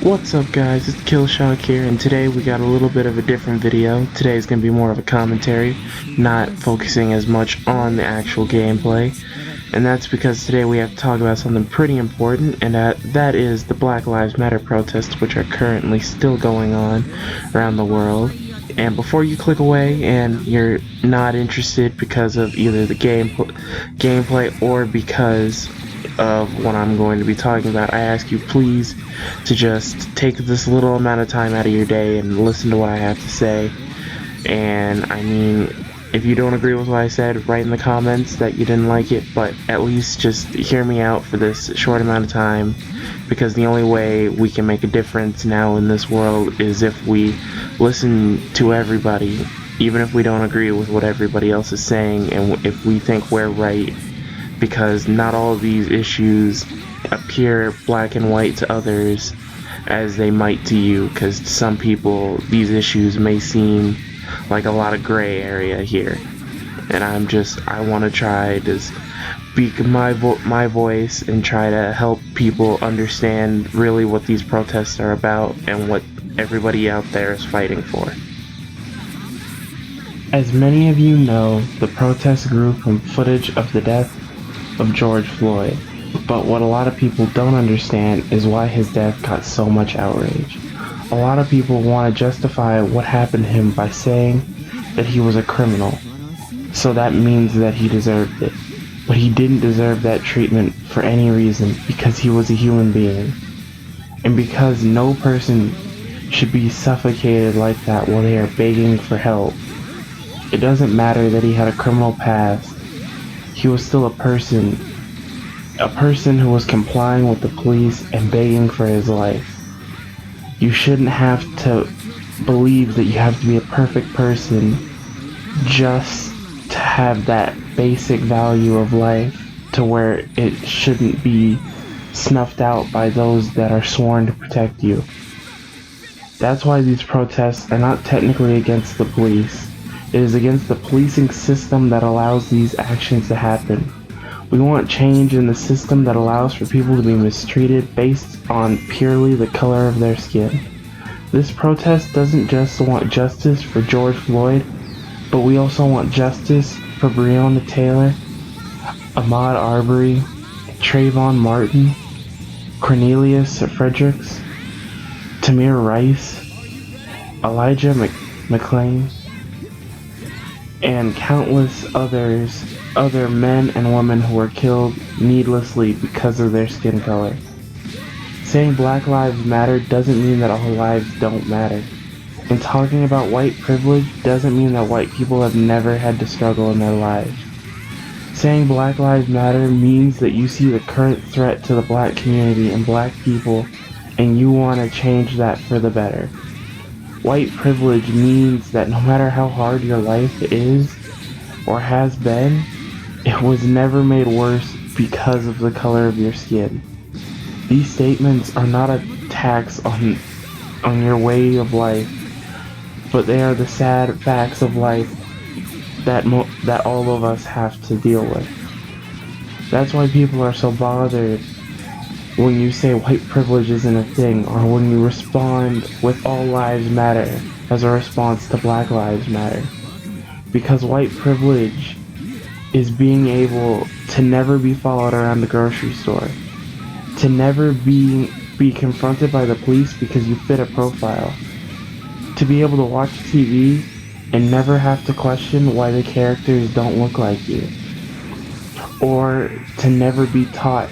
What's up guys, it's Killshock here, and today we got a little bit of a different video. Today is going to be more of a commentary, not focusing as much on the actual gameplay. And that's because today we have to talk about something pretty important, and that is the Black Lives Matter protests, which are currently still going on around the world. And before you click away and you're not interested because of either the gameplay or because of what I'm going to be talking about, I ask you please to just take this little amount of time out of your day and listen to what I have to say. And I mean, if you don't agree with what I said, write in the comments that you didn't like it, but at least just hear me out for this short amount of time, because the only way we can make a difference now in this world is if we listen to everybody, even if we don't agree with what everybody else is saying, and if we think we're right, because not all of these issues appear black and white to others as they might to you, because to some people these issues may seem like a lot of gray area here, and I want to try to speak my voice and try to help people understand really what these protests are about and what everybody out there is fighting for. As many of you know, the protests grew from footage of the death of George Floyd, but what a lot of people don't understand is why his death got so much outrage. A lot of people want to justify what happened to him by saying that he was a criminal, so that means that he deserved it. But he didn't deserve that treatment for any reason, because he was a human being. And because no person should be suffocated like that while they are begging for help. It doesn't matter that he had a criminal past. He was still a person who was complying with the police and begging for his life. You shouldn't have to believe that you have to be a perfect person just to have that basic value of life, to where it shouldn't be snuffed out by those that are sworn to protect you. That's why these protests are not technically against the police. It is against the policing system that allows these actions to happen. We want change in the system that allows for people to be mistreated based on purely the color of their skin. This protest doesn't just want justice for George Floyd, but we also want justice for Breonna Taylor, Ahmaud Arbery, Trayvon Martin, Cornelius Fredericks, Tamir Rice, Elijah McClain, and countless other men and women who were killed needlessly because of their skin color. Saying Black Lives Matter doesn't mean that all lives don't matter. And talking about white privilege doesn't mean that white people have never had to struggle in their lives. Saying Black Lives Matter means that you see the current threat to the black community and black people, and you want to change that for the better. White privilege means that no matter how hard your life is or has been, it was never made worse because of the color of your skin. These statements are not attacks on your way of life, but they are the sad facts of life that all of us have to deal with. That's why people are so bothered when you say white privilege isn't a thing, or when you respond with all lives matter as a response to Black Lives Matter. Because white privilege is being able to never be followed around the grocery store, to never be confronted by the police because you fit a profile, to be able to watch TV and never have to question why the characters don't look like you, or to never be taught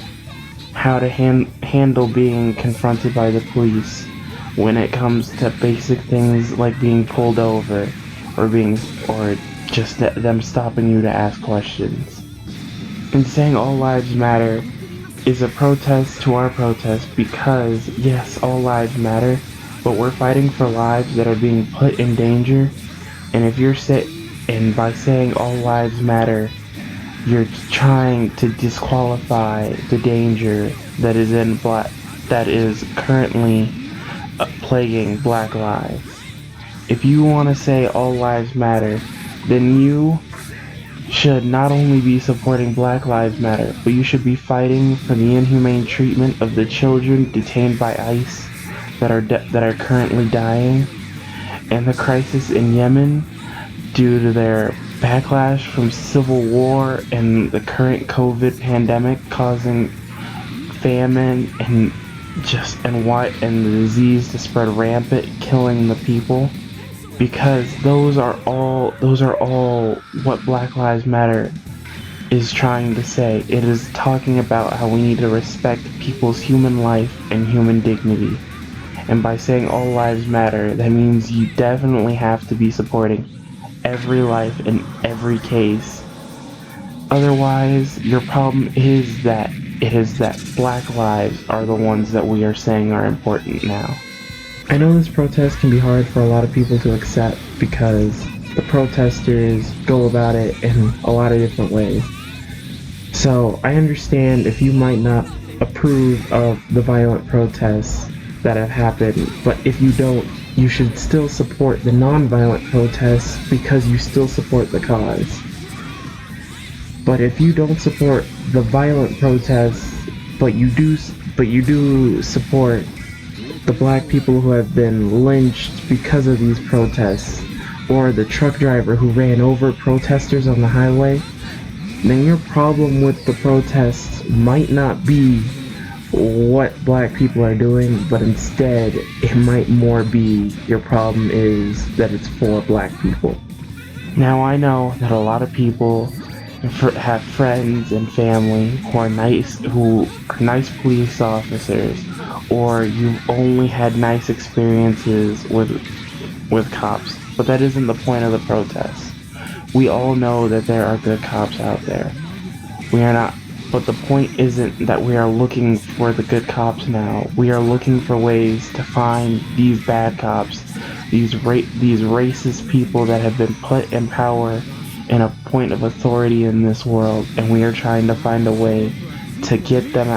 how to handle being confronted by the police when it comes to basic things like being pulled over or just them stopping you to ask questions. And saying all lives matter is a protest to our protest, because yes, all lives matter, but we're fighting for lives that are being put in danger. And if you're and by saying all lives matter, you're trying to disqualify the danger that is currently plaguing black lives. If you want to say all lives matter, then you should not only be supporting Black Lives Matter, but you should be fighting for the inhumane treatment of the children detained by ICE, that are currently dying, and the crisis in Yemen due to their backlash from civil war and the current COVID pandemic causing famine and the disease to spread rampant, killing the people. Because those are all what Black Lives Matter is trying to say. It is talking about how we need to respect people's human life and human dignity. And by saying all lives matter, that means you definitely have to be supporting every life in every case. Otherwise, your problem is that black lives are the ones that we are saying are important now. I know this protest can be hard for a lot of people to accept because the protesters go about it in a lot of different ways. So I understand if you might not approve of the violent protests that have happened, but if you don't, you should still support the non-violent protests because you still support the cause. But if you don't support the violent protests, but you do support the black people who have been lynched because of these protests, or the truck driver who ran over protesters on the highway, then your problem with the protests might not be what black people are doing, but instead it might more be your problem is that it's for black people. Now I know that a lot of people have friends and family who are nice police officers, or you've only had nice experiences with cops, but that isn't the point of the protest. We all know that there are good cops out there. But the point isn't that we are looking for the good cops now. We are looking for ways to find these bad cops, these racist people that have been put in power in a point of authority in this world, and we are trying to find a way to get them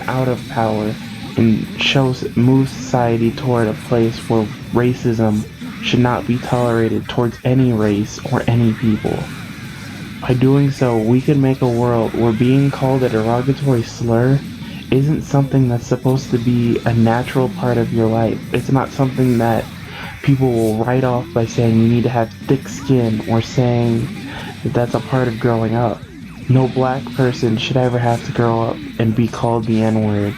out of power and move society toward a place where racism should not be tolerated towards any race or any people. By doing so, we can make a world where being called a derogatory slur isn't something that's supposed to be a natural part of your life. It's not something that people will write off by saying you need to have thick skin, or saying that that's a part of growing up. No black person should ever have to grow up and be called the N-word.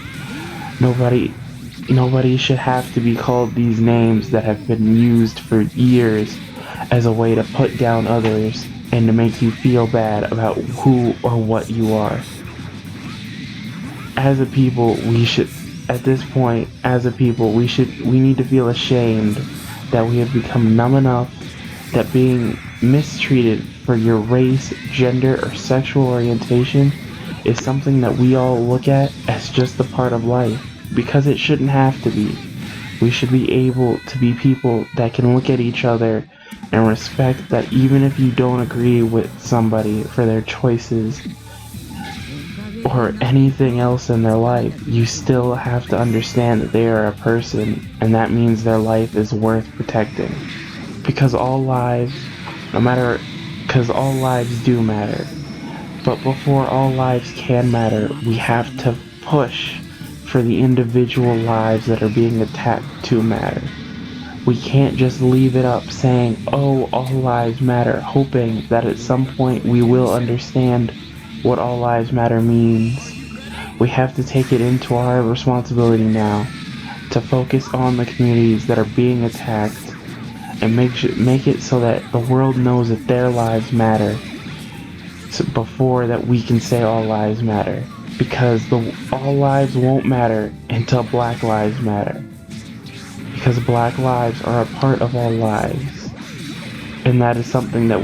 Nobody should have to be called these names that have been used for years as a way to put down others and to make you feel bad about who or what you are. As a people, we need to feel ashamed that we have become numb enough that being mistreated for your race, gender, or sexual orientation is something that we all look at as just a part of life, because it shouldn't have to be. We should be able to be people that can look at each other and respect that even if you don't agree with somebody for their choices or anything else in their life, you still have to understand that they are a person, and that means their life is worth protecting. Because all lives do matter. But before all lives can matter, we have to push for the individual lives that are being attacked to matter. We can't just leave it up saying, oh, all lives matter, hoping that at some point we will understand what all lives matter means. We have to take it into our responsibility now to focus on the communities that are being attacked and make it so that the world knows that their lives matter, before that we can say all lives matter. Because all lives won't matter until black lives matter. Because black lives are a part of all lives, and that is something that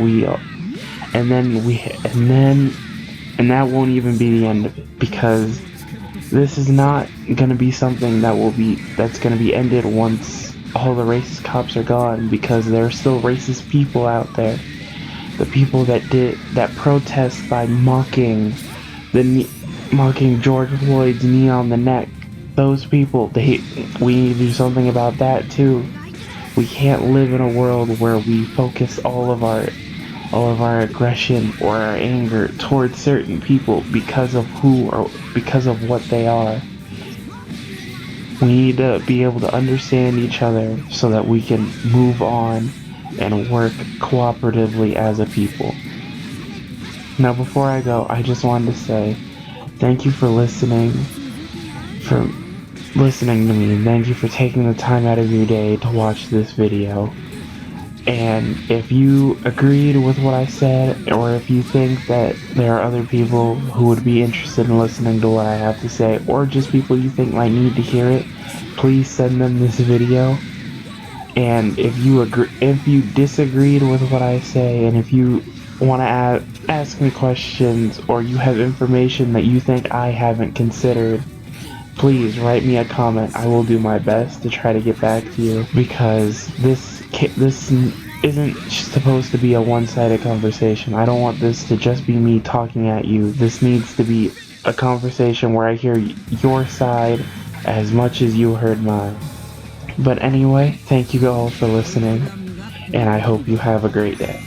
and that won't even be the end of it, because this is not gonna be something that's gonna be ended once all the racist cops are gone, because there are still racist people out there. The people that protest by mocking George Floyd's knee on the neck. Those people, we need to do something about that too. We can't live in a world where we focus all of our aggression or our anger towards certain people because of what they are. We need to be able to understand each other so that we can move on and work cooperatively as a people. Now, before I go, I just wanted to say thank you for listening to me, and thank you for taking the time out of your day to watch this video. And if you agreed with what I said, or if you think that there are other people who would be interested in listening to what I have to say, or just people you think might need to hear it, please send them this video. And if you disagreed with what I say, and if you want to ask me questions, or you have information that you think I haven't considered, please write me a comment. I will do my best to try to get back to you, because this isn't supposed to be a one-sided conversation. I don't want this to just be me talking at you. This needs to be a conversation where I hear your side as much as you heard mine. But anyway, thank you all for listening, and I hope you have a great day.